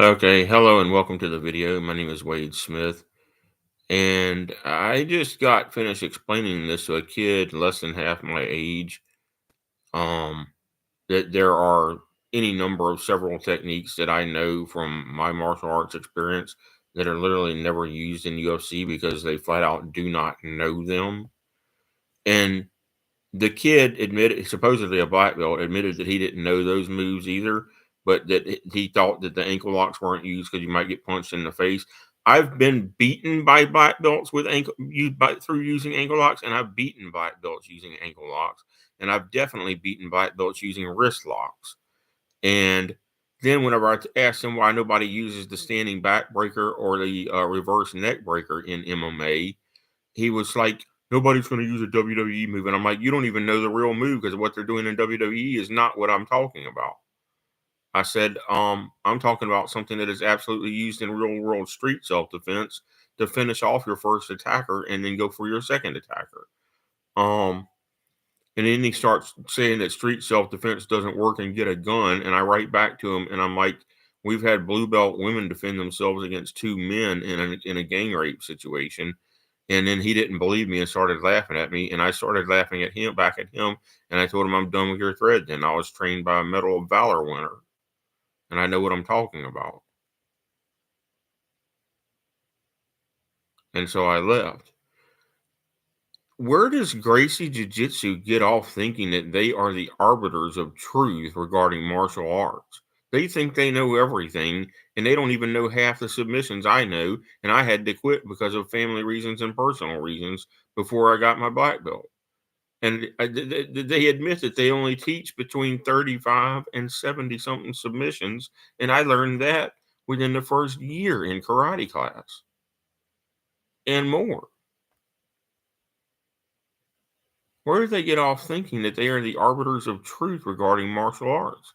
Okay, hello and welcome to the video. My name is Wade Smith, and I just got finished explaining this to a kid less than half my age. Um, that there are any number of several techniques that I know from my martial arts experience that are literally never used in UFC because they flat out do not know them. And the kid admitted, supposedly a black belt, admitted that he didn't know those moves either, but that he thought that the ankle locks weren't used because you might get punched in the face. I've been beaten by black belts with ankle used by through using ankle locks, and I've beaten black belts using ankle locks, and I've definitely beaten black belts using wrist locks. And then whenever asked him why nobody uses the standing back breaker or the reverse neck breaker in MMA, he was like, nobody's going to use a WWE move. And I'm like, you don't even know the real move because what they're doing in WWE is not what I'm talking about. I said, I'm talking about something that is absolutely used in real world street self defense to finish off your first attacker and then go for your second attacker. Um, and then he starts saying that street self defense doesn't work and get a gun. And I write back to him and I'm like, we've had blue belt women defend themselves against two men in a gang rape situation. And then he didn't believe me and started laughing at me. And I started laughing at him back at him. And I told him, I'm done with your thread. Then I was trained by a Medal of Valor winner. And I know what I'm talking about. And so I left. Where does Gracie Jiu Jitsu get off thinking that they are the arbiters of truth regarding martial arts? They think they know everything, and they don't even know half the submissions I know. And I had to quit because of family reasons and personal reasons before I got my black belt. And they admit that they only teach between 35 and 70 something submissions. And I learned that within the first year in karate class and more. Where do they get off thinking that they are the arbiters of truth regarding martial arts?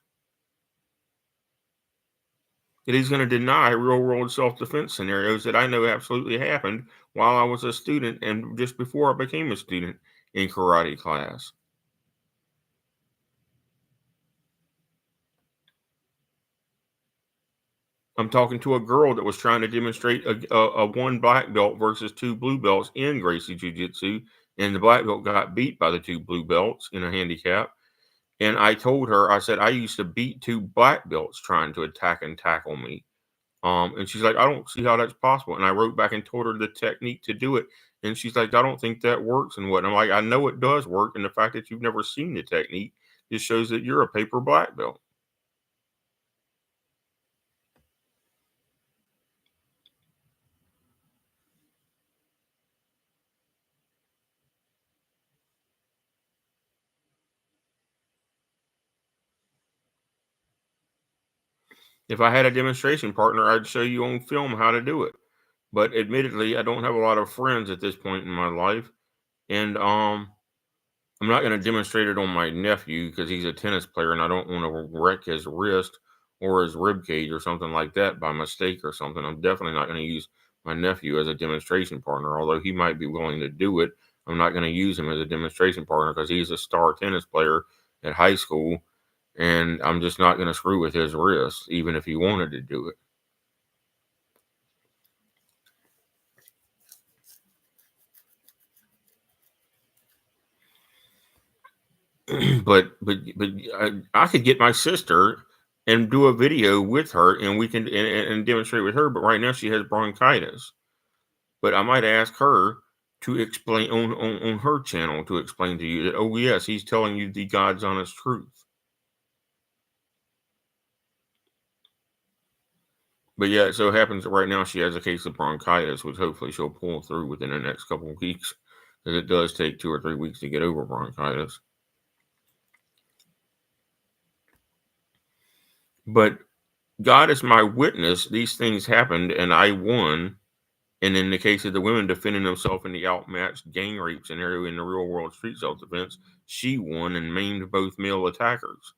That he's going to deny real world self defense scenarios that I know absolutely happened while I was a student and just before I became a student in karate class. I'm talking to a girl that was trying to demonstrate a one black belt versus two blue belts in Gracie Jiu Jitsu, and the black belt got beat by the two blue belts in a handicap. And I told her, I said, I used to beat two black belts trying to attack and tackle me. And she's like, I don't see how that's possible. And I wrote back and told her the technique to do it. And she's like, I don't think that works. And what? And I'm like, I know it does work. And the fact that you've never seen the technique just shows that you're a paper black belt. If I had a demonstration partner, I'd show you on film how to do it. But admittedly, I don't have a lot of friends at this point in my life. And I'm not going to demonstrate it on my nephew because he's a tennis player and I don't want to wreck his wrist or his rib cage or something like that by mistake or something. I'm definitely not going to use my nephew as a demonstration partner, although he might be willing to do it. I'm not going to use him as a demonstration partner because he's a star tennis player at high school, and I'm just not going to screw with his wrist, even if he wanted to do it. But I could get my sister and do a video with her, and we can and demonstrate with her. But right now she has bronchitis. But I might ask her to explain on her channel to explain to you that, oh yes, he's telling you the God's honest truth. But yeah, it so happens that right now she has a case of bronchitis, which hopefully she'll pull through within the next couple of weeks, because it does take 2 or 3 weeks to get over bronchitis. But God is my witness; these things happened, and I won. And in the case of the women defending themselves in the outmatched gang rape scenario in the real world street self defense, she won and maimed both male attackers.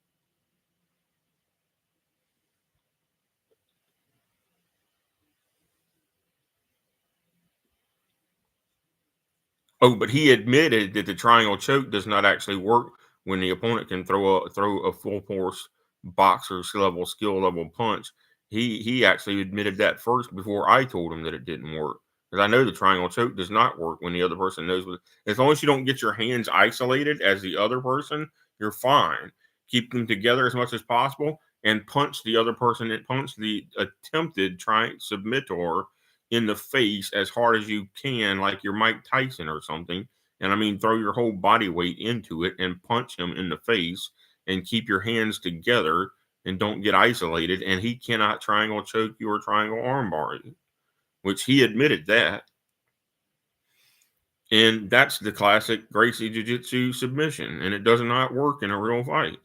Oh, but he admitted that the triangle choke does not actually work when the opponent can throw a full force boxer's level skill level punch. He actually admitted that first before I told him that it didn't work. Because I know the triangle choke does not work when the other person knows what. As long as you don't get your hands isolated as the other person, you're fine. Keep them together as much as possible and punch the other person and punch the attempted submittor in the face as hard as you can, like you're Mike Tyson or something. And I mean, throw your whole body weight into it and punch him in the face and keep your hands together and don't get isolated. And he cannot triangle choke you or triangle armbar you, which he admitted that. And that's the classic Gracie Jiu Jitsu submission. And it does not work in a real fight.